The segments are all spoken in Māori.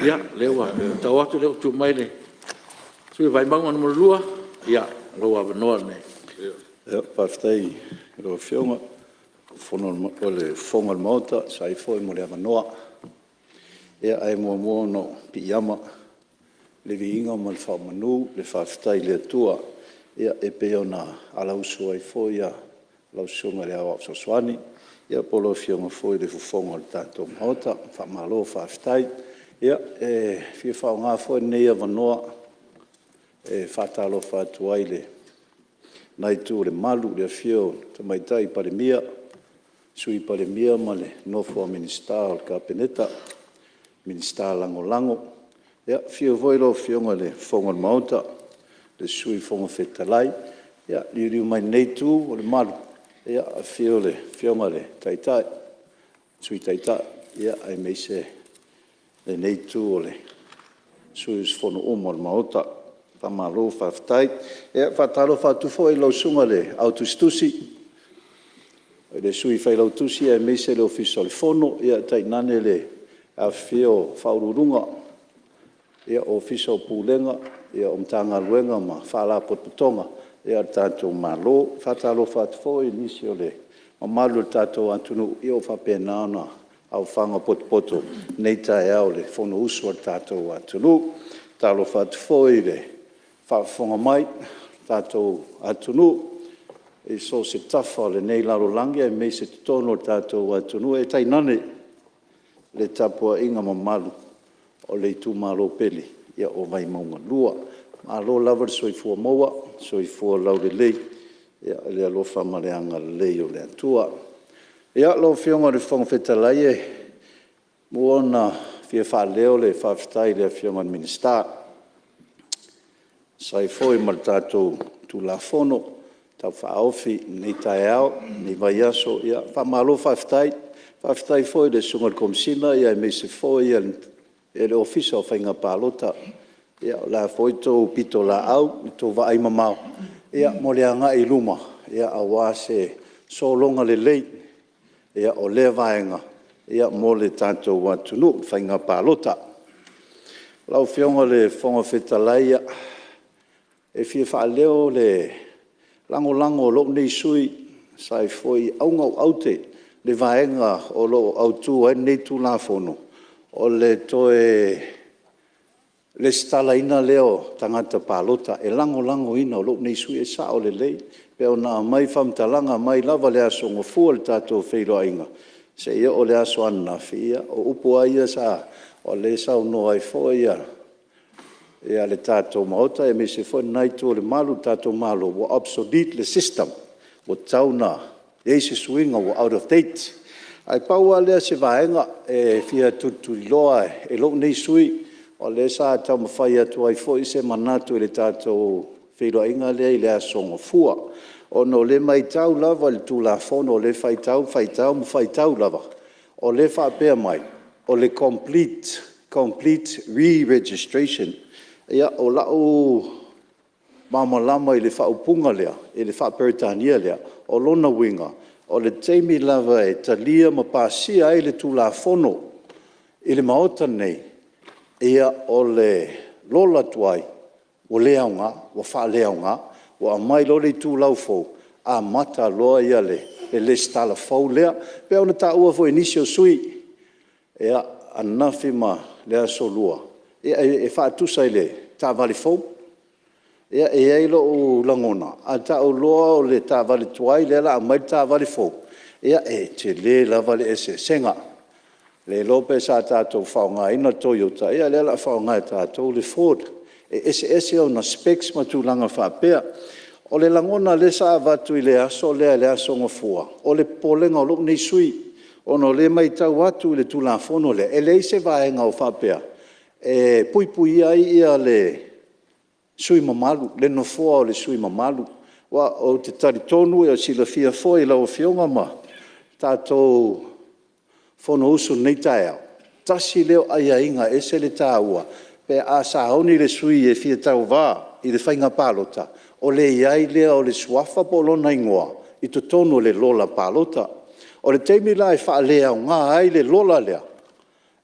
Ia, lewa, tau atu leo tu mai le. Sui Vaimauga na malua, ia, loa vanoa ne. Ia, paftai, lo fionga, o le fonga le mauta, sai foi mo le avanoa. Ia, ai mua no piyama, le viinga mo le whaumanu, le paftai le atua. Ia, e peo na alausu ai foi, ia, lausunga le awa soswani. Ia, polo fionga foi le fufonga le tato mauta, whamalo paftai. Ia, fia whaunga foi nei avanoa, whatalo whatuai le nai tu le malu le fio tamaitai Palemene sui Palemene ma le nofo minister o kapeneta minister lango ia fio voilo fionga le fonga mauta le sui fonga fetalai ia liu mai nei tu o le malu ia fio le fionga le taitai sui taitai ia ai meise le nei tu o le sui fono o mauta Pamalo whaftai. E whatalo whatufo e lau sunga le autostusi. Le sui whai lau tusi e meise le ofisa le fono. Ia tai nane le a whio whaururunga. Ia ofisa o pūlenga. Ia omtanga luenga ma whala potputonga. Ia tātou malo. Whatalo whatufo e nisi o le. Ma malu tātou atunu. Ia o whapenana au whanga potpoto. Nei tai au le fono usu o tātou atunu. Talo whatufo e le. Whafonga mai, tātou atunu, e so se tafa le nei laro langia, e mei se tono tātou atunu, e tai nane le tapua inga mamalu, o le tu malo peli, ia o Vaimauga lua. Malo lava le soifua maua, soifua lau le lei, ia le alofa maleanga le lei o le atua. Ia lo fionga le fonga fetalai e, muona fia whaleo le whaftai le fionga minister, sai foi mal tātou tu la fono, tau whaofi, nei tai au, nei vai aso, ia, whamalo whaftai foi le sunga komsina, ia me se foi, ia le ofisa o whainga pālota, ia la foi tō pito la au, tō vai mamau, ia mo le anga i luma, ia awa se so longa le lei, ia o le vaenga, ia mo le tātou watunu, whainga pālota. Lau fionga le fonga fetalai, ia, e fia whaaleo le lango lo nei sui sai foi aunga aute le vaenga o lo autu e nei tu la fono o le toe le stala ina leo tangata palota e lango ina o lo nei sui e sa o le lei pe ona mai famtalanga mai lava le aso ngo fu le tato feilo inga se ia o le aso ana fia o upo ia sa o le sa no ai foi e ale tātou maota e me se foi nai tō le malu tātou malo wa obsolete le system wa tauna e se swinga wa out of date ai paua lea se vaenga e fia tuturi loa e lo nei sui o le sa tau mawhai atu ai foi se manatu e le tātou whiro inga lea i le asonga fua o no le mai tau lava le tū la fono o le whai tau lava o le whapea mai o le complete re-registration ia o lau mamalama i le whaupunga lea, i le whaperitania lea, o lona winga, o le teimi lava e talia ma pāsia e le tūla fono, i le maota nei, ia o le lola tuai, o leaunga, o whaaleaunga, o a mai lo le tūlau fau, a mata loa ia le stala fau lea, pe ona ta ua fo inisio sui, ia anafi ma lea solua, e whaatusa i le tā vale fau. Ia e eilo o langona. A tā o loa o le tā vale tuai le la a mai tā vale fau. Ia e te le la vale ese senga. Le lope sa tātou whaonga ina Toyota. Ia le la whaonga tātou le Ford. E ese o na specs matulanga whapea. O le langona le sa avatu i le aso le aso ngofua. O le polenga o luk nei sui. Ono le mai tau atu i le tulafono le. E le ise vaenga o whapea. E pui ai ia le sui mamalu, le nofoa o le sui mamalu. Wa o te taritonu e o sila fia foi lau fionga ma. Tātou fono usu nei tai au. Tasi leo aia inga e se le tāua. Pe a sa honi le sui e fia tau wā i le whainga pālota. O le iai lea o le suafa polona ingoa. I to tonu le lola pālota. O le teimi la e wha lea o ngā ai le lola lea.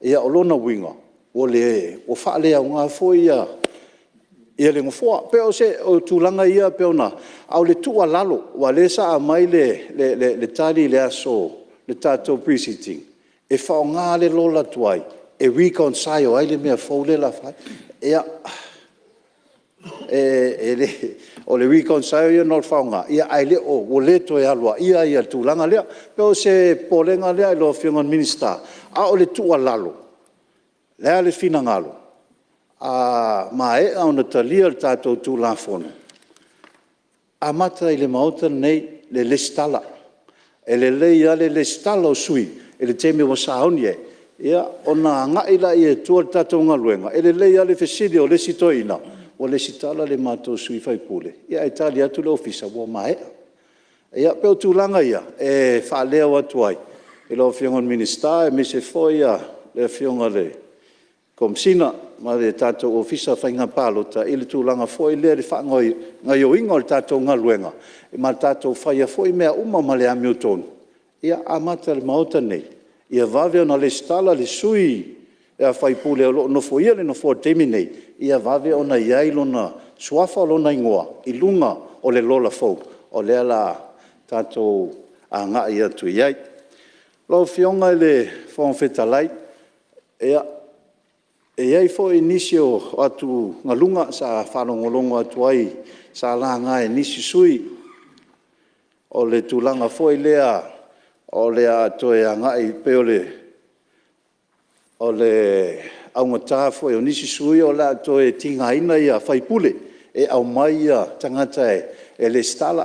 ia o lona winga o whaalea o ngā foi ia le ngofoa pe o se o tūlanga ia pe ona au le tua lalo wa le sa mai le tali le aso le tātou preceding e whaonga le lola tuai e reconcile ai le mea fōle la whai ia o le reconcile ia no whaonga ia ai le o le toi alua ia tūlanga lea pe o se polenga lea i lo whiongan minister a o le tua lalo lea le fina ngalo ma e au na talia le tātou tūlafono a mata i le maota nei le lestala e le leia le lestala o sui e le teme o saoni ia ona ngai la i e tua le tātou ngaluenga e le leia le fesili o le sitoina o le sitala le mātou sui faipule ia e tali atu le ofisa ua mae ia pe o tūlanga ia e whaalea watu ai e lo whiongan minister e mise foi le whionga le komsina ma le tātou ofisa whainga pālota i le tūlanga foi le whaangoi ngai o inga o le tātou ngaluenga e ma tātou whaia foi mea uma ma le amiotonu ia amata le maota nei ia vave ona le stala le sui e a whaipule o lo nofo ia le nofo temi nei ia vave ona iai lona suafa lona ingoa i lunga o le lola fau o le ala tātou a ngā ia tu iai lo fionga le whaongwhetalai e ai fo inisio atu ngalunga sa whanongolongo atu ai sa la ngā nisi sui o le tūlanga foi lea o le atoe a ngai pe o le aungata foi o nisi sui o le atoe tinga ina ia whaipule e au mai ia tangata e le stala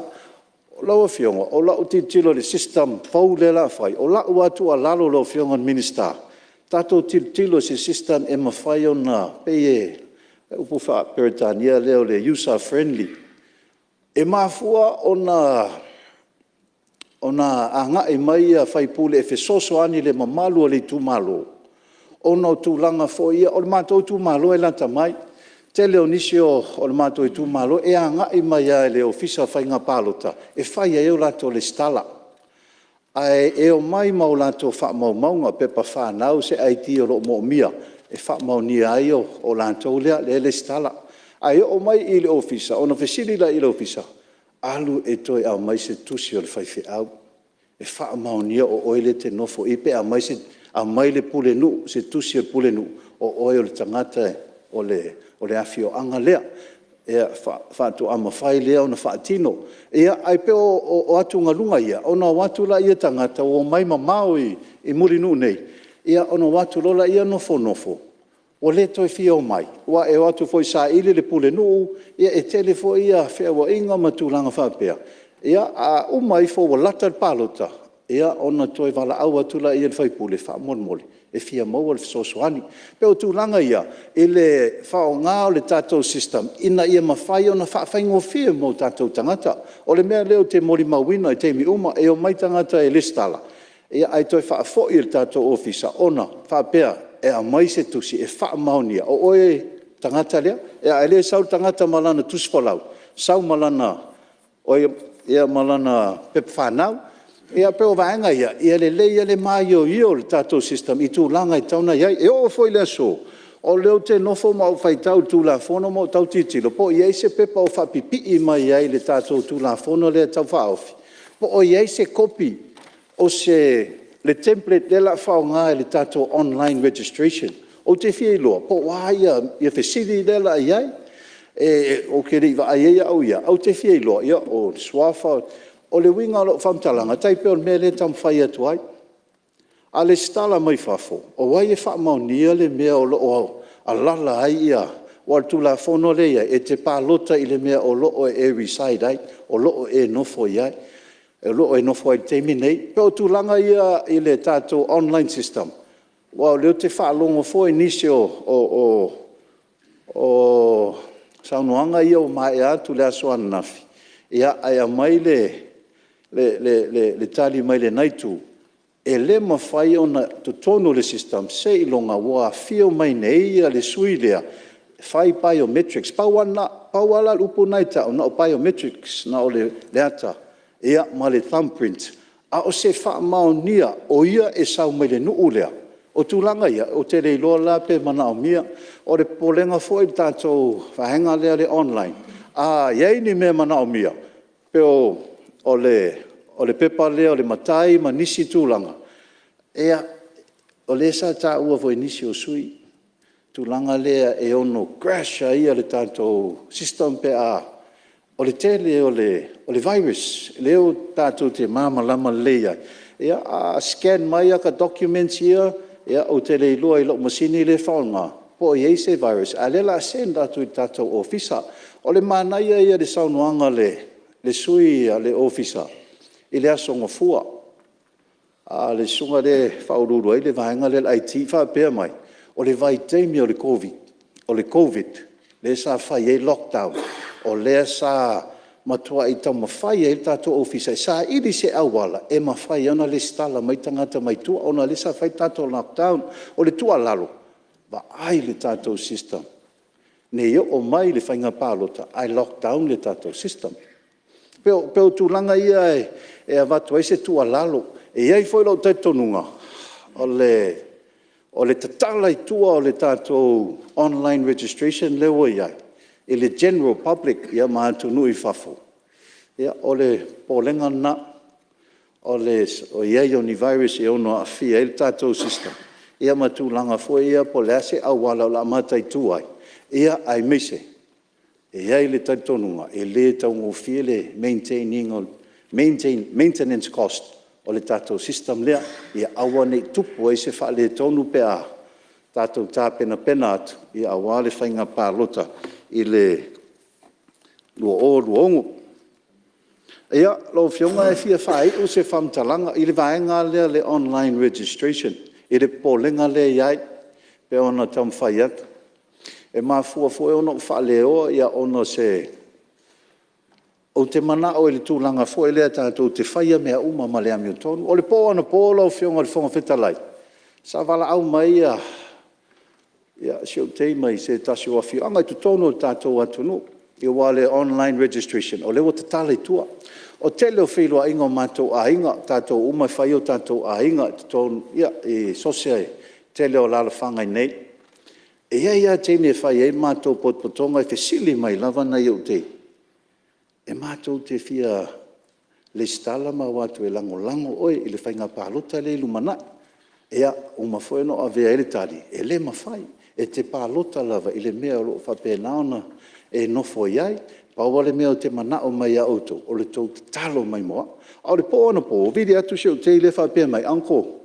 o lau fionga o lau titilo le system fau le la whai o lau atu a lalo lau fionga minister tato tilo se system e mawhai o na peye upu wha Peritania leo le user friendly e mafua o na anga e mai a whaipule e fesoso ani le mamalu o le tūmalo o na tūlanga fo ia o le mātou tūmalo e lanta mai te leo nisio o le mātou e tūmalo e anga e mai a le ofisa whainga pālota e whai e o lato le stala ai e o mai mau lato wha maunga pepa whanau se aiti o lo mo mia e wha mau ni ai o lato lea le stala ai o mai i le ofisa o na fesili la i le ofisa alu e toi au mai se tusi o le whaiwhi au e wha mau nia o oile te nofo i pe au mai le pule nu se tusi o pule nu o oi o le tangata o le awhio anga lea e whātu ama whai lea o na whaatino ia ai pe o atu ngalunga ia o na watu la ia tangata o mai mamau i Mulinu'u nei ia o na watu lola ia nofo o le toi fio mai wa e watu foi sa ile le pule nu ia e tele foi ia fea wa inga matulanga whapea ia a umai fo wa lata palota ia ona toi vala au atu la ia fai pule wha mole e fia mau le sosoani pe o tūlanga ia e le whao ngā o le tātou system ina ia mawhai ona whaingo fia mo tātou tangata o le mea leo te mori mawina i te mi uma e o mai tangata e listala ia ai toi whaafoi le tātou ofisa ona whapea e a mai se tusi e wha maunia o oe tangata lea e a ele sau tangata malana tusfalau sau malana oe ia malana pep whanau ia pe o vaenga ia ia le mai o le tātou system i tūlanga i tauna iai e o foi le so o leo te nofo mau whaitau tūlafono mo tau titilo po iai se pepa o whapipi i mai iai le tātou tūlafono le tau whaofi po o iai se kopi o se le template le la whaonga le tātou online registration o te fia iloa po waia ia fesili le la iai o ke riva ai au ia au te fia iloa ia o swafa o le winga lo whamtalanga, taipe o mea le tam whai atu ai. A le stala mai whafo, o wai e whamaunia le mea o loo a lala ai ia, o al tula whono le ia, e te pālota i le mea o loo e reside ai, o loo e nofo iai, e loo e nofo ai teimi nei, pe o tūlanga ia i le tātou online system. Wa leo te whaalongo fo inisi o saunoanga ia o mai atu le asoana nafi. Ia ai a mai le tali mai le naitu e le mawhai ona tutono le system se ilonga wa fio mai nei le sui lea whai biometrics pauala upu naita o na o biometrics na o le leata ia ma le thumbprint a o se wha mao nia o ia e sau mai le nuu lea o O tūlanga ia, o te reiloa la pe mana o mia, o le polenga foi tātou whahenga lea le online. Iei ni mea mana o mia, pe o le pepa lea, o le matai, ma nisi tūlanga. O le sa tā ua voi nisi o sui, tūlanga lea e ono crash ia le tātou system pe o le tele o le virus, leo tātou te māmalama lea. Scan mai ka documents ia, o te leiloa I lok masini le whaonga, po iei se virus, a le la sen tātou I tātou ofisa, o le mānaia ia le saunoanga le sui a le ofisa, I le asonga fua, le sunga le whaururu ai le vahenga le IT whapea mai, o le vai teimi o le COVID, le sa whai e lockdown, o le sa matua I tau mawhai e tātou ofisa, sa iri se awala, e mawhai ana le stala mai tangata mai tua, ona le sa whai tātou lockdown, o le tua lalo, ba ai le tātou system. Ne o mai le whainga pālota, ai lockdown le tātou system. Peo tūlanga ia e avatu ai se tua lalo, e iai foi lau tai tonunga, o le tatala I tua o le tātou online registration lewa iai, e le general public ia Mulinu'u Faafoi. O le polenga na, o iai o ni virus e ono afia, e le tātou system. Ia matūlanga foi ia po le ase awala o la matai tuai. Ia ai meise. E iai le taitonunga, e le taungo fie le maintenance cost o le tātou system lea, ia awa nei tupu e se wha le tonu pe a tātou tā pena atu, ia awa le whainga pālota I le luongo. Ia, lo fionga e fia whai o se whamtalanga, I le vaenga lea le online registration, I le polenga lea iai, pe ona tam whai atu. E mā fuafua ono whaleo, ia ono se, o te mana o le tūlanga fo lea tātou te whaia mea uma ma le amio tonu. O le pō ana pō lau fionga le whonga whetalai. Sa wala au mai ia siau tei mai se tasi o awhio. Angai tu tonu o tātou atunu. I wale online registration. O lewa te tala I tua. O te leo whiloa inga o mātou a inga. Tātou umai whai o tātou a inga. Tonu, I sosea te leo lala whangai nei. E ia teine whai e mātou potpotonga I te sili mai lava nei o te. E mātou te fia le stala ma watu e lango oi I le whainga pālota le lumana. Ea, umafoe no a vea ele tali. E le mawhai. E te pālota lava I le mea o loo whapenaona e nofo iai. Paua le mea o te mana o mai a auto. O le tau te talo mai moa. A o le po ana po. Vidi atu se o te I le whapea mai. Anko.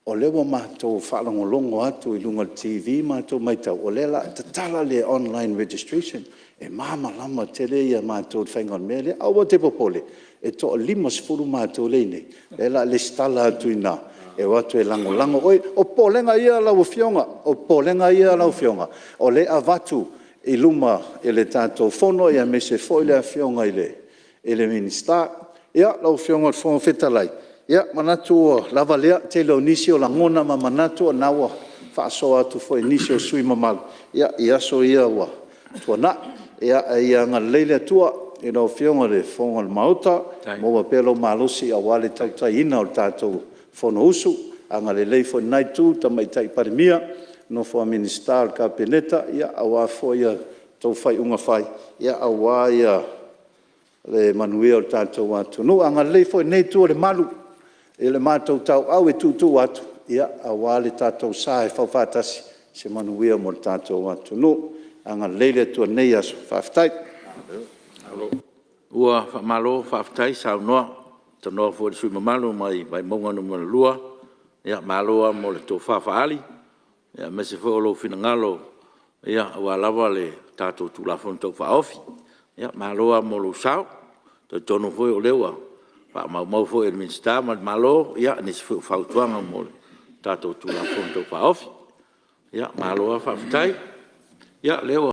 O lewa mātou whalangolongo atu I lunga TV mātou mai tau. O lela te tala le online registration. E māma lama te leia mātou whaingon mea le. Aua te popole. E toa 5 mātou leinei. Lela le stala atu I nā. E watu e lango. Oi, o polenga ia lau fionga. O polenga ia lau fionga. O le avatu I luma e le tātou fono. Ia me se foi le fionga I le minister. Ia lau fionga I fonga whetalai. Ia manatu o lava lea. Te leo nisi o langona ma manatu o nawa. Whaaso atu foi nisi o sui mamalu. Ia so ia wa. Tua na. Ia ngā leile tua. I lau fionga le fonga le mauta. Moa pelo malosi a wale tautai ina o tātou fono usu, anga le lei foi nai tu, tamai tai Palemene, no fo a minister ka peneta, ia awa fo ia tau fai unga fai, ia awa ia le manuia o tātou atu. No, anga lei foi nei tu le malu, e le mātou tau au e tu atu, ia awa le tātou sa e whawhatasi, se manuia mo le tātou atu. No, anga leile tu nei aso, whawhatai. Ua whamalo, whawhatai, sao noa. Tanoa fo le sui mamalo mai Vaimauga no lua ia maloa mo le to fafaali ia me se fo lo finangalo ia wa lava le tato tu la fon to faofi ia maloa mo lo sao to tono fo o lewa pa mau fo el minister malo ia ni se fo fautuanga mo tato tu la fon to faofi ia maloa fa fitai ia lewa